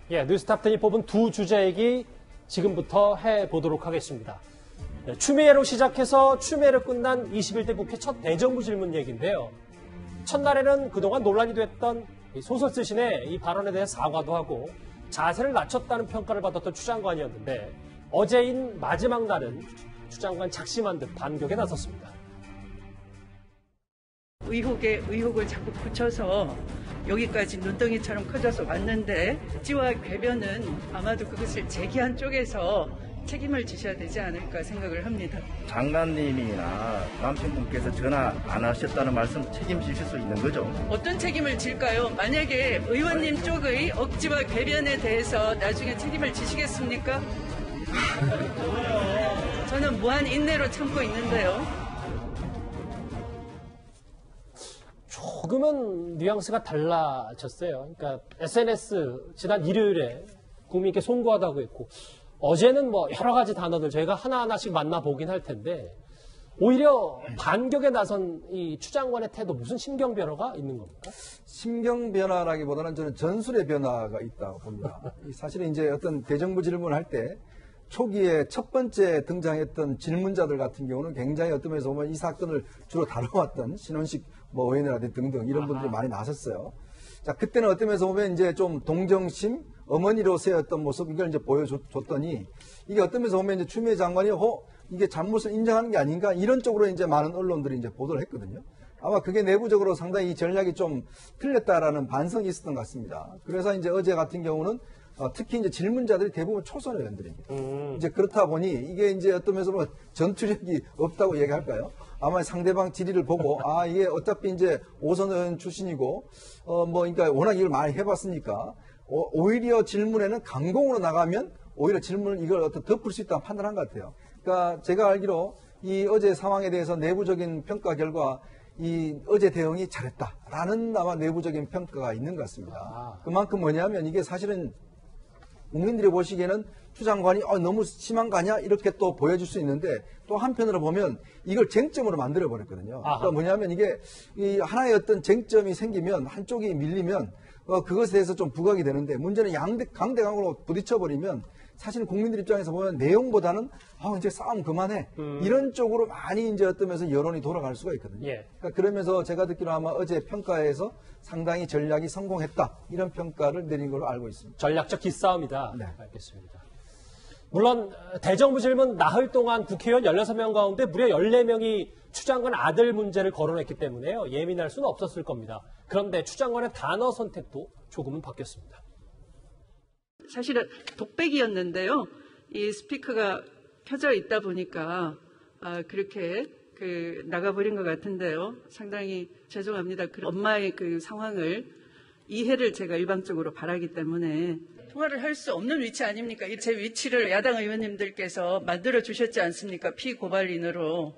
예, 뉴스탑10이 뽑은 두 주제 얘기 지금부터 해보도록 하겠습니다. 추미애로 시작해서 추미애로 끝난 21대 국회 첫 대정부 질문 얘기인데요. 첫날에는 그동안 논란이 됐던 소설 쓰신의 이 발언에 대해 사과도 하고 자세를 낮췄다는 평가를 받았던 추 장관이었는데 어제인 마지막 날은 추 장관 작심한 듯 반격에 나섰습니다. 의혹에 의혹을 자꾸 붙여서 여기까지 눈덩이처럼 커져서 왔는데 억지와 궤변은 아마도 그것을 제기한 쪽에서 책임을 지셔야 되지 않을까 생각을 합니다. 장관님이나 남편분께서 전화 안 하셨다는 말씀 책임지실 수 있는 거죠? 어떤 책임을 질까요? 만약에 의원님 쪽의 억지와 궤변에 대해서 나중에 책임을 지시겠습니까? 저는 무한 인내로 참고 있는데요. 조금은 뉘앙스가 달라졌어요. 그러니까 SNS 지난 일요일에 국민께 송구하다고 했고 어제는 뭐 여러 가지 단어들 저희가 하나하나씩 만나보긴 할 텐데 오히려 반격에 나선 이 추 장관의 태도 무슨 심경 변화가 있는 겁니까? 심경 변화라기보다는 저는 전술의 변화가 있다고 봅니다. 사실은 이제 어떤 대정부 질문을 할 때 초기에 첫 번째 등장했던 질문자들 같은 경우는 굉장히 어떤 면에서 보면 이 사건을 주로 다뤄왔던 신원식 의원이라든지 등등 이런 분들이 많이 나섰어요. 자, 그때는 어떤 면에서 보면 이제 좀 동정심, 어머니로서의 어떤 모습 이걸 이제 보여줬더니 이게 어떤 면에서 보면 이제 추미애 장관이 이게 잘못을 인정하는 게 아닌가 이런 쪽으로 이제 많은 언론들이 이제 보도를 했거든요. 아마 그게 내부적으로 상당히 이 전략이 좀 틀렸다라는 반성이 있었던 것 같습니다. 그래서 이제 어제 같은 경우는 특히 이제 질문자들이 대부분 초선 의원들입니다. 이제 그렇다 보니 이게 이제 어떤 면에서 보면 전투력이 없다고 얘기할까요? 아마 상대방 질의를 보고 이게 어차피 이제 5선 의원 출신이고 그러니까 워낙 이걸 많이 해봤으니까 오히려 질문에는 강공으로 나가면 오히려 질문을 이걸 어떤 덮을 수 있다고 판단한 것 같아요. 그러니까 제가 알기로 이 어제 상황에 대해서 내부적인 평가 결과 이 어제 대응이 잘했다라는 아마 내부적인 평가가 있는 것 같습니다. 그만큼 뭐냐면 이게 사실은 국민들이 보시기에는 추 장관이 너무 심한 거 아니야? 이렇게 또 보여줄 수 있는데 또 한편으로 보면 이걸 쟁점으로 만들어버렸거든요. 그러니까 뭐냐면 이게 이 하나의 어떤 쟁점이 생기면 한쪽이 밀리면 그것에 대해서 좀 부각이 되는데 문제는 강대강으로 부딪혀버리면 사실 국민들 입장에서 보면 내용보다는 이제 싸움 그만해 이런 쪽으로 많이 이제 어떤 면에서 여론이 돌아갈 수가 있거든요. 예. 그러니까 그러면서 제가 듣기로 아마 어제 평가에서 상당히 전략이 성공했다 이런 평가를 내린 걸로 알고 있습니다. 전략적 기싸움이다. 네. 알겠습니다. 물론 대정부 질문 나흘 동안 국회의원 16명 가운데 무려 14명이 추 장관 아들 문제를 거론했기 때문에요. 예민할 수는 없었을 겁니다. 그런데 추 장관의 단어 선택도 조금은 바뀌었습니다. 사실은 독백이었는데요. 이 스피커가 켜져 있다 보니까 그렇게 나가버린 것 같은데요. 상당히 죄송합니다. 엄마의 그 상황을 이해를 제가 일방적으로 바라기 때문에 통화를 할 수 없는 위치 아닙니까? 제 위치를 야당 의원님들께서 만들어 주셨지 않습니까? 피고발인으로.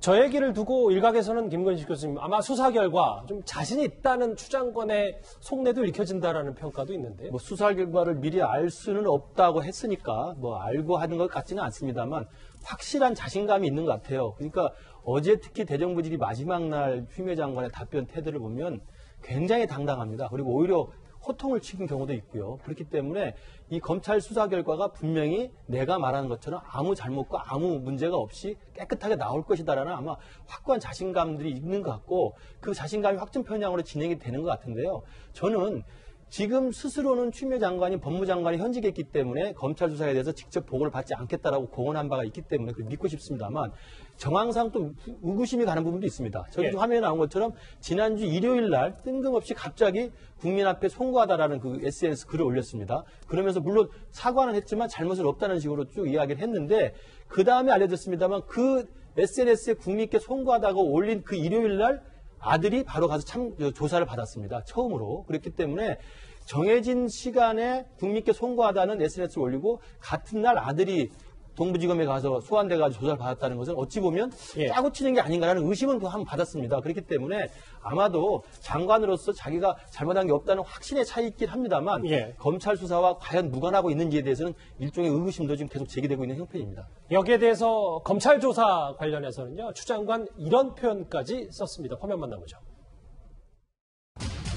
저 얘기를 두고 일각에서는 김건식 교수님 아마 수사 결과 좀 자신이 있다는 추 장관의 속내도 읽혀진다라는 평가도 있는데 수사 결과를 미리 알 수는 없다고 했으니까 알고 하는 것 같지는 않습니다만 확실한 자신감이 있는 것 같아요. 그러니까 어제 특히 대정부 질의 마지막 날 추미애 장관의 답변 태도를 보면 굉장히 당당합니다. 그리고 오히려 호통을 치는 경우도 있고요. 그렇기 때문에 이 검찰 수사 결과가 분명히 내가 말하는 것처럼 아무 잘못과 아무 문제가 없이 깨끗하게 나올 것이다라는 아마 확고한 자신감들이 있는 것 같고 그 자신감이 확증 편향으로 진행이 되는 것 같은데요. 저는 지금 스스로는 추미애 장관이 법무장관이 현직했기 때문에 검찰 수사에 대해서 직접 보고를 받지 않겠다라고 공언한 바가 있기 때문에 그걸 믿고 싶습니다만 정황상 또 의구심이 가는 부분도 있습니다. 저기 화면에 나온 것처럼 지난주 일요일 날 뜬금없이 갑자기 국민 앞에 송구하다라는 그 SNS 글을 올렸습니다. 그러면서 물론 사과는 했지만 잘못은 없다는 식으로 쭉 이야기를 했는데 그 다음에 알려졌습니다만 그 SNS에 국민께 송구하다고 올린 그 일요일 날 아들이 바로 가서 조사를 받았습니다. 처음으로. 그렇기 때문에 정해진 시간에 국민께 송구하다는 SNS를 올리고 같은 날 아들이 동부지검에 가서 소환돼가지고 조사를 받았다는 것은 어찌 보면 짜고 치는 게 아닌가라는 의심은 한번 받았습니다. 그렇기 때문에 아마도 장관으로서 자기가 잘못한 게 없다는 확신에 차 있긴 합니다만 검찰 수사와 과연 무관하고 있는지에 대해서는 일종의 의구심도 지금 계속 제기되고 있는 형편입니다. 여기에 대해서 검찰 조사 관련해서는요. 추 장관 이런 표현까지 썼습니다. 화면 만나보죠.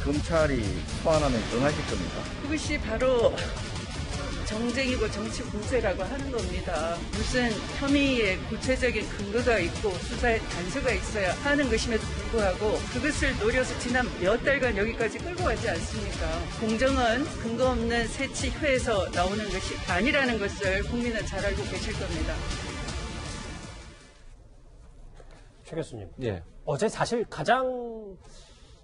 검찰이 소환하면 응하실 겁니까? 그것이 바로 정쟁이고 정치 공세라고 하는 겁니다. 무슨 혐의에 구체적인 근거가 있고 수사에 단서가 있어야 하는 것임에도 불구하고 그것을 노려서 지난 몇 달간 여기까지 끌고 가지 않습니까? 공정은 근거 없는 새치회에서 나오는 것이 아니라는 것을 국민은 잘 알고 계실 겁니다. 최 교수님. 예. 어제 사실 가장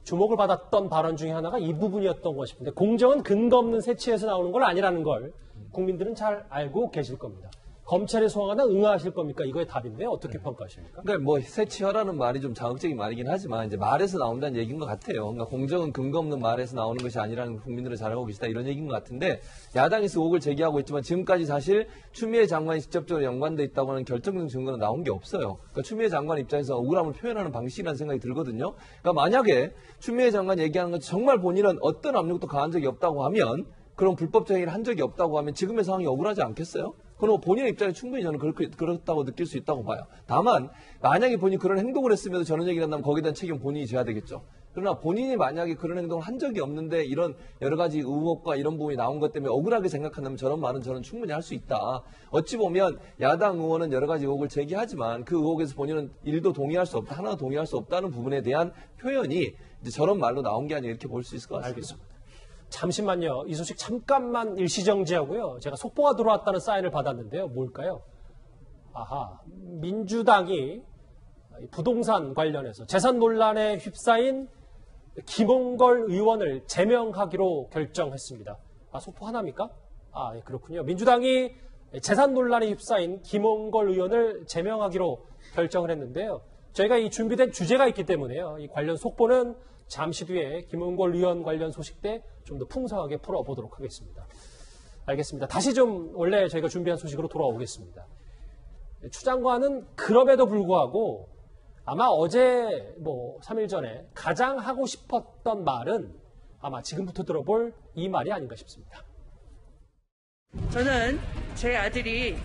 주목을 받았던 발언 중에 하나가 이 부분이었던 것 싶은데 공정은 근거 없는 새치에서 나오는 걸 아니라는 걸 국민들은 잘 알고 계실 겁니다. 검찰의 소환에 응하실 겁니까? 이거의 답인데 어떻게 평가하십니까? 그러니까 뭐 새치허라는 말이 좀 자극적인 말이긴 하지만 이제 말에서 나온다는 얘기인 것 같아요. 그러니까 공정은 근거 없는 말에서 나오는 것이 아니라는 국민들은 잘 알고 계시다 이런 얘기인 것 같은데 야당에서 의혹을 제기하고 있지만 지금까지 사실 추미애 장관이 직접적으로 연관돼 있다고 하는 결정적 증거는 나온 게 없어요. 그러니까 추미애 장관 입장에서 억울함을 표현하는 방식이라는 생각이 들거든요. 그러니까 만약에 추미애 장관 얘기하는 것이 정말 본인은 어떤 압력도 가한 적이 없다고 하면 그런 불법적 행위를 한 적이 없다고 하면 지금의 상황이 억울하지 않겠어요? 그럼 본인의 입장에 충분히 저는 그렇다고 느낄 수 있다고 봐요. 다만 만약에 본인이 그런 행동을 했음에도 저런 얘기를 한다면 거기에 대한 책임은 본인이 져야 되겠죠. 그러나 본인이 만약에 그런 행동을 한 적이 없는데 이런 여러 가지 의혹과 이런 부분이 나온 것 때문에 억울하게 생각한다면 저런 말은 저는 충분히 할 수 있다. 어찌 보면 야당 의원은 여러 가지 의혹을 제기하지만 그 의혹에서 본인은 일도 동의할 수 없다, 하나도 동의할 수 없다는 부분에 대한 표현이 이제 저런 말로 나온 게 아니라 이렇게 볼 수 있을 것 같습니다. 알겠습니다. 잠시만요. 이 소식 잠깐만 일시정지하고요. 제가 속보가 들어왔다는 사인을 받았는데요. 뭘까요? 아하, 민주당이 부동산 관련해서 재산 논란에 휩싸인 김홍걸 의원을 제명하기로 결정했습니다. 아, 속보 하나입니까? 아, 예, 그렇군요. 민주당이 재산 논란에 휩싸인 김홍걸 의원을 제명하기로 결정을 했는데요. 저희가 이 준비된 주제가 있기 때문에요. 이 관련 속보는 잠시 뒤에 김홍걸 의원 관련 소식 때 좀 더 풍성하게 풀어보도록 하겠습니다. 알겠습니다. 다시 좀 원래 저희가 준비한 소식으로 돌아오겠습니다. 추 장관은 그럼에도 불구하고 아마 어제 3일 전에 가장 하고 싶었던 말은 아마 지금부터 들어볼 이 말이 아닌가 싶습니다. 저는 제 아들이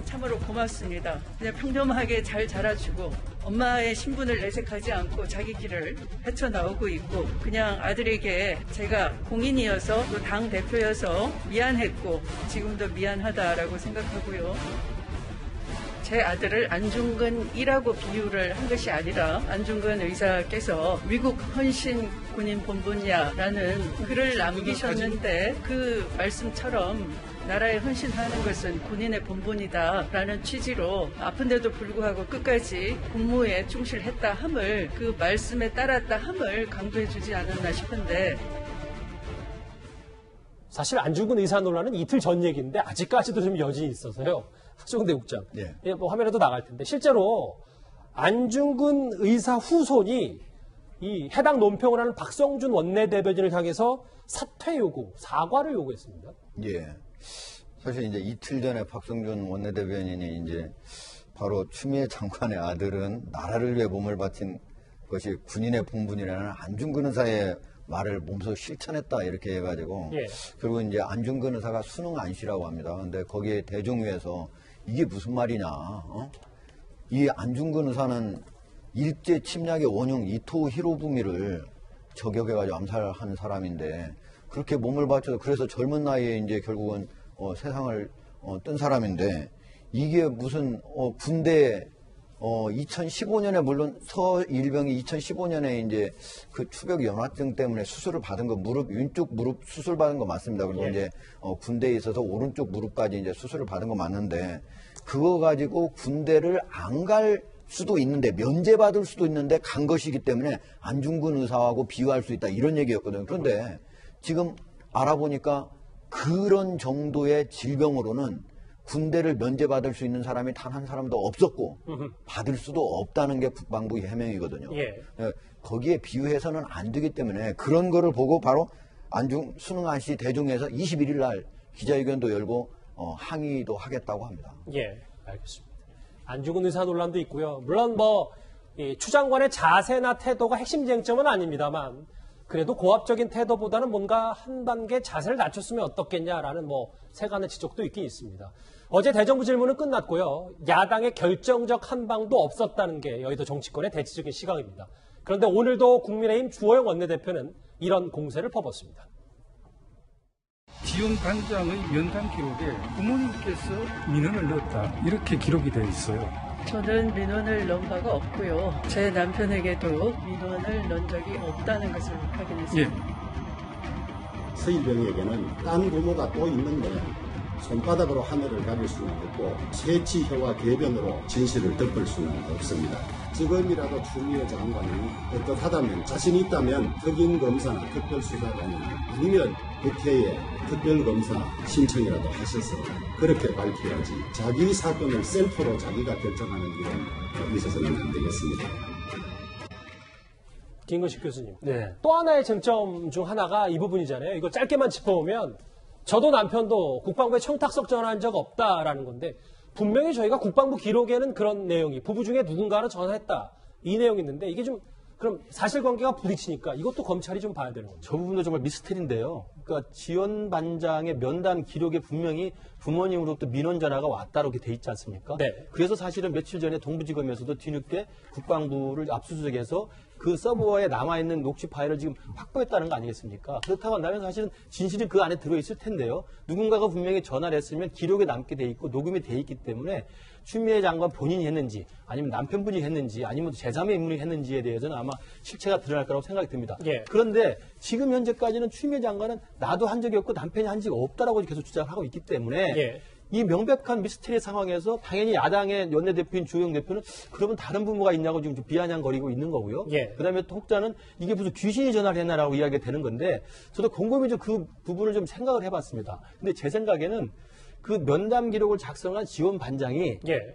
참으로 고맙습니다. 그냥 평범하게 잘 자라주고 엄마의 신분을 내색하지 않고 자기 길을 헤쳐나오고 있고 그냥 아들에게 제가 공인이어서 또 당 대표여서 미안했고 지금도 미안하다라고 생각하고요. 제 아들을 안중근이라고 비유를 한 것이 아니라 안중근 의사께서 미국 헌신 군인 본분이야라는 글을 남기셨는데 그 말씀처럼 나라에 헌신하는 것은 군인의 본분이다라는 취지로 아픈데도 불구하고 끝까지 군무에 충실했다 함을 그 말씀에 따랐다 함을 강조해 주지 않았나 싶은데 사실 안중근 의사 논란은 이틀 전 얘기인데 아직까지도 좀 여진이 있어서요. 하정대 국장. 예. 예, 화면에도 나갈 텐데 실제로 안중근 의사 후손이 이 해당 논평을 하는 박성준 원내대변인을 향해서 사퇴 요구, 사과를 요구했습니다. 예. 사실 이제 이틀 전에 박성준 원내대변인이 이제 바로 추미애 장관의 아들은 나라를 위해 몸을 바친 것이 군인의 본분이라는 안중근 의사의 말을 몸소 실천했다 이렇게 해가지고 예. 그리고 이제 안중근 의사가 수능 안시라고 합니다. 근데 거기에 대종위에서 이게 무슨 말이냐? 이 안중근 의사는 일제 침략의 원흉 이토 히로부미를 저격해가지고 암살한 사람인데 그렇게 몸을 바쳐서 그래서 젊은 나이에 이제 결국은 세상을 뜬 사람인데 이게 무슨 군대 2015년에 물론 서일병이 2015년에 이제 그 추격 연화증 때문에 수술을 받은 거 왼쪽 무릎 수술 받은 거 맞습니다. 그리고 예. 이제 군대에 있어서 오른쪽 무릎까지 이제 수술을 받은 거 맞는데 그거 가지고 군대를 안 갈 수도 있는데 면제받을 수도 있는데 간 것이기 때문에 안중근 의사하고 비유할 수 있다 이런 얘기였거든요. 그런데 지금 알아보니까 그런 정도의 질병으로는 군대를 면제받을 수 있는 사람이 단 한 사람도 없었고 받을 수도 없다는 게 국방부 해명이거든요. 예. 거기에 비유해서는 안 되기 때문에 그런 거를 보고 바로 수능 안시 대종에서 21일 날 기자회견도 열고 항의도 하겠다고 합니다. 예, 알겠습니다. 안중근 의사 논란도 있고요. 물론 추 장관의 자세나 태도가 핵심 쟁점은 아닙니다만 그래도 고압적인 태도보다는 뭔가 한 단계 자세를 낮췄으면 어떻겠냐라는 세간의 지적도 있긴 있습니다. 어제 대정부 질문은 끝났고요. 야당의 결정적 한방도 없었다는 게 여의도 정치권의 대체적인 시각입니다. 그런데 오늘도 국민의힘 주호영 원내대표는 이런 공세를 퍼붓습니다. 지원 반장의 면담 기록에 부모님께서 민원을 넣었다 이렇게 기록이 되어 있어요. 저는 민원을 넣은 바가 없고요. 제 남편에게도 민원을 넣은 적이 없다는 것을 확인했습니다. 예. 서일병에게는 딴 부모가 또 있는데 손바닥으로 하늘을 가릴 수는 없고 세치혀와 개변으로 진실을 덮을 수는 없습니다. 지금이라도 추미애 장관이 어떡하다면 자신 있다면 특임검사나 특별수사관이 아니면 국회에 특별검사 신청이라도 하셔서 그렇게 밝혀야지 자기 사건을 셀프로 자기가 결정하는 일은 있어서는 안 되겠습니다. 김근식 교수님. 네. 또 하나의 쟁점 중 하나가 이 부분이잖아요. 이거 짧게만 짚어보면 저도 남편도 국방부에 청탁석 전화한 적 없다라는 건데 분명히 저희가 국방부 기록에는 그런 내용이 부부 중에 누군가는 전화했다. 이 내용이 있는데 이게 좀 그럼 사실관계가 부딪히니까 이것도 검찰이 좀 봐야 되는 거죠. 저 부분도 정말 미스터리인데요. 그러니까 지원 반장의 면담 기록에 분명히 부모님으로부터 민원 전화가 왔다고 이렇게 돼 있지 않습니까? 네. 그래서 사실은 며칠 전에 동부지검에서도 뒤늦게 국방부를 압수수색해서 그 서버에 남아있는 녹취 파일을 지금 확보했다는 거 아니겠습니까? 그렇다고 한다면 사실은 진실이 그 안에 들어있을 텐데요. 누군가가 분명히 전화를 했으면 기록에 남게 돼 있고 녹음이 돼 있기 때문에 추미애 장관 본인이 했는지 아니면 남편분이 했는지 아니면 제3의 인물이 했는지에 대해서는 아마 실체가 드러날 거라고 생각이 듭니다. 예. 그런데 지금 현재까지는 추미애 장관은 나도 한 적이 없고 남편이 한 적이 없다라고 계속 주장을 하고 있기 때문에 예. 이 명백한 미스터리 상황에서 당연히 야당의 원내대표인 주호영 대표는 그러면 다른 부모가 있냐고 지금 좀 비아냥거리고 있는 거고요. 예. 그다음에 또 혹자는 이게 무슨 귀신이 전화를 했나라고 이야기가 되는 건데 저도 곰곰이 좀 그 부분을 좀 생각을 해봤습니다. 근데 제 생각에는 그 면담 기록을 작성한 지원 반장이 예.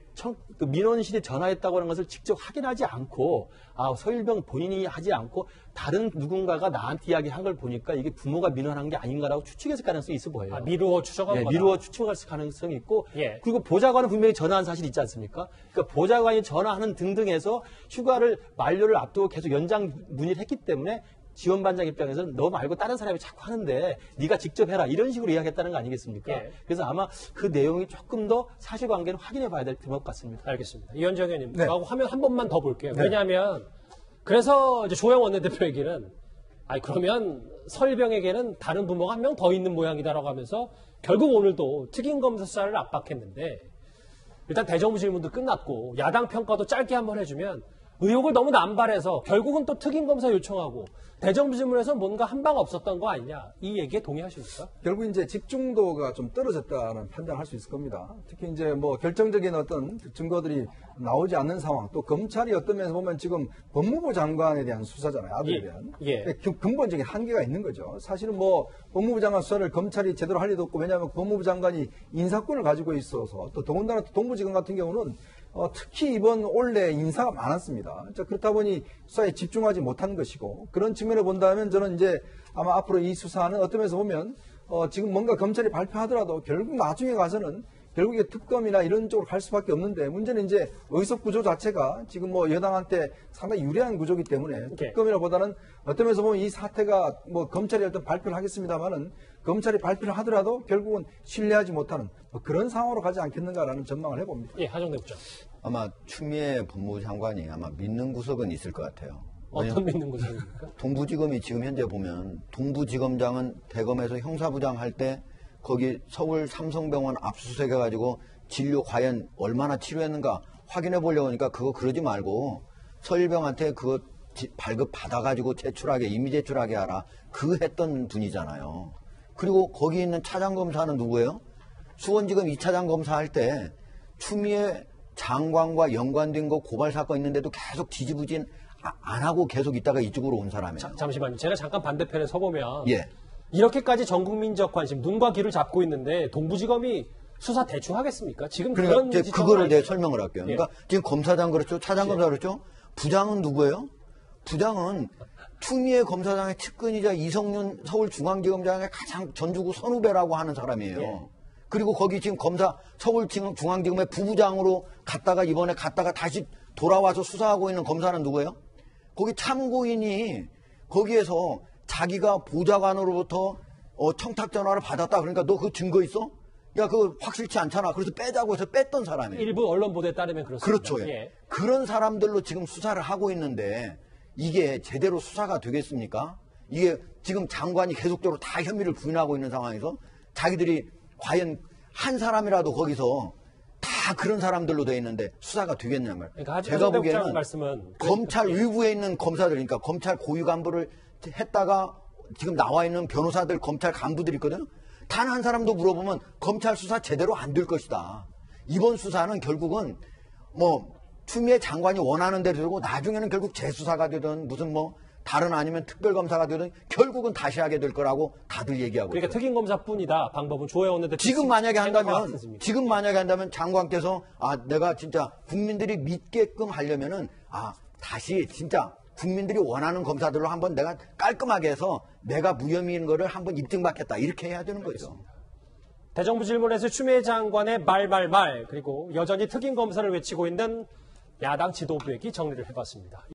그 민원실에 전화했다고 하는 것을 직접 확인하지 않고 서일병 본인이 하지 않고 다른 누군가가 나한테 이야기한 걸 보니까 이게 부모가 민원한 게 아닌가라고 추측했을 가능성이 있어 보여요. 미루어 추정한 거다. 미루어 추측할 가능성이 있고 예. 그리고 보좌관은 분명히 전화한 사실이 있지 않습니까? 그러니까 보좌관이 전화하는 등등해서 휴가를 만료를 앞두고 계속 연장 문의를 했기 때문에 지원 반장 입장에서는 너 말고 다른 사람이 자꾸 하는데 네가 직접 해라 이런 식으로 이야기했다는 거 아니겠습니까? 예. 그래서 아마 그 내용이 조금 더 사실관계는 확인해 봐야 될 것 같습니다. 알겠습니다. 이현정 의원님, 네. 저하고 화면 한 번만 더 볼게요. 네. 왜냐하면 그래서 이제 조영 원내대표에게는 그러면 서일병에게는 다른 부모가 한 명 더 있는 모양이다라고 하면서 결국 오늘도 특임검사 수사를 압박했는데 일단 대정부 질문도 끝났고 야당 평가도 짧게 한번 해주면 의혹을 너무 남발해서 결국은 또 특임검사 요청하고 대정부 질문에서 뭔가 한 방 없었던 거 아니냐 이 얘기에 동의하십니까? 결국 이제 집중도가 좀 떨어졌다는 판단을 할 수 있을 겁니다. 특히 이제 뭐 결정적인 어떤 증거들이 나오지 않는 상황, 또 검찰이 어떤 면에서 보면 지금 법무부 장관에 대한 수사잖아요. 아들에 대한. 예. 근본적인 한계가 있는 거죠. 사실은 뭐 법무부 장관 수사를 검찰이 제대로 할 리도 없고 왜냐하면 법무부 장관이 인사권을 가지고 있어서 또 더군다나 동부지검 같은 경우는 특히 이번 올해 인사가 많았습니다. 그렇다 보니 수사에 집중하지 못한 것이고 그런 측면을 본다면 저는 이제 아마 앞으로 이 수사는 어떤 면에서 보면 지금 뭔가 검찰이 발표하더라도 결국 나중에 가서는 결국에 특검이나 이런 쪽으로 갈 수밖에 없는데 문제는 이제 의석 구조 자체가 지금 뭐 여당한테 상당히 유리한 구조이기 때문에 특검이라보다는 어떤 면에서 보면 이 사태가 뭐 검찰이 어떤 발표를 하겠습니다만은 검찰이 발표를 하더라도 결국은 신뢰하지 못하는 그런 상황으로 가지 않겠는가라는 전망을 해봅니다. 예, 하정대 부장. 아마 추미애 법무부 장관이 아마 믿는 구석은 있을 것 같아요. 어떤 믿는 구석입니까? 동부지검이 지금 현재 보면 동부지검장은 대검에서 형사부장 할 때 거기 서울 삼성병원 압수수색해가지고 진료 과연 얼마나 치료했는가 확인해 보려고 하니까 그거 그러지 말고 서일병한테 그거 발급 받아가지고 제출하게 이미 제출하게 하라 그 했던 분이잖아요. 그리고 거기 있는 차장검사는 누구예요? 수원지검 2차장 검사할 때 추미애 장관과 연관된 거 고발 사건 있는데도 계속 뒤지부진 안 하고 계속 있다가 이쪽으로 온 사람이에요. 잠시만요. 제가 잠깐 반대편에 서보면 예. 이렇게까지 전국민적 관심, 눈과 귀를 잡고 있는데 동부지검이 수사 대충 하겠습니까? 지금 그러니까 그런 이제 그거를 내가 설명을 할게요. 그러니까 지금 검사장 그렇죠, 차장검사 그렇죠. 부장은 누구예요? 부장은 추미애 검사장의 측근이자 이성윤 서울중앙지검장의 가장 전주구 선후배라고 하는 사람이에요. 예. 그리고 거기 지금 검사 서울중앙지검의 부부장으로 갔다가 이번에 갔다가 다시 돌아와서 수사하고 있는 검사는 누구예요? 거기 참고인이 거기에서 자기가 보좌관으로부터 청탁 전화를 받았다. 그러니까 너 그 증거 있어? 야, 그거 확실치 않잖아. 그래서 빼자고 해서 뺐던 사람이에요. 일부 언론 보도에 따르면 그렇습니다. 그렇죠. 예. 그런 사람들로 지금 수사를 하고 있는데 이게 제대로 수사가 되겠습니까? 이게 지금 장관이 계속적으로 다 혐의를 부인하고 있는 상황에서 자기들이 과연 한 사람이라도 거기서 다 그런 사람들로 돼 있는데 수사가 되겠냐 말이에요. 그러니까 제가 보기에는 말씀은 검찰 위부에 있는 검사들, 그러니까 검찰 고위 간부를 했다가 지금 나와 있는 변호사들, 검찰 간부들이 있거든요. 단 한 사람도 물어보면 검찰 수사 제대로 안 될 것이다. 이번 수사는 결국은 뭐 추미애 장관이 원하는 대로 되고 나중에는 결국 재수사가 되든 무슨 뭐 다른 아니면 특별검사가 되든 결국은 다시 하게 될 거라고 다들 얘기하고 그러니까 있어요. 특임검사뿐이다. 방법은 조혜원 원내대표 지금 만약에 한다면 않습니까? 지금 만약에 한다면 장관께서 내가 진짜 국민들이 믿게끔 하려면은 다시 진짜 국민들이 원하는 검사들로 한번 내가 깔끔하게 해서 내가 무혐의인 거를 한번 입증받겠다 이렇게 해야 되는 거죠. 대정부 질문에서 추미애 장관의 말 그리고 여전히 특임검사를 외치고 있는 야당 지도부에게 정리를 해봤습니다.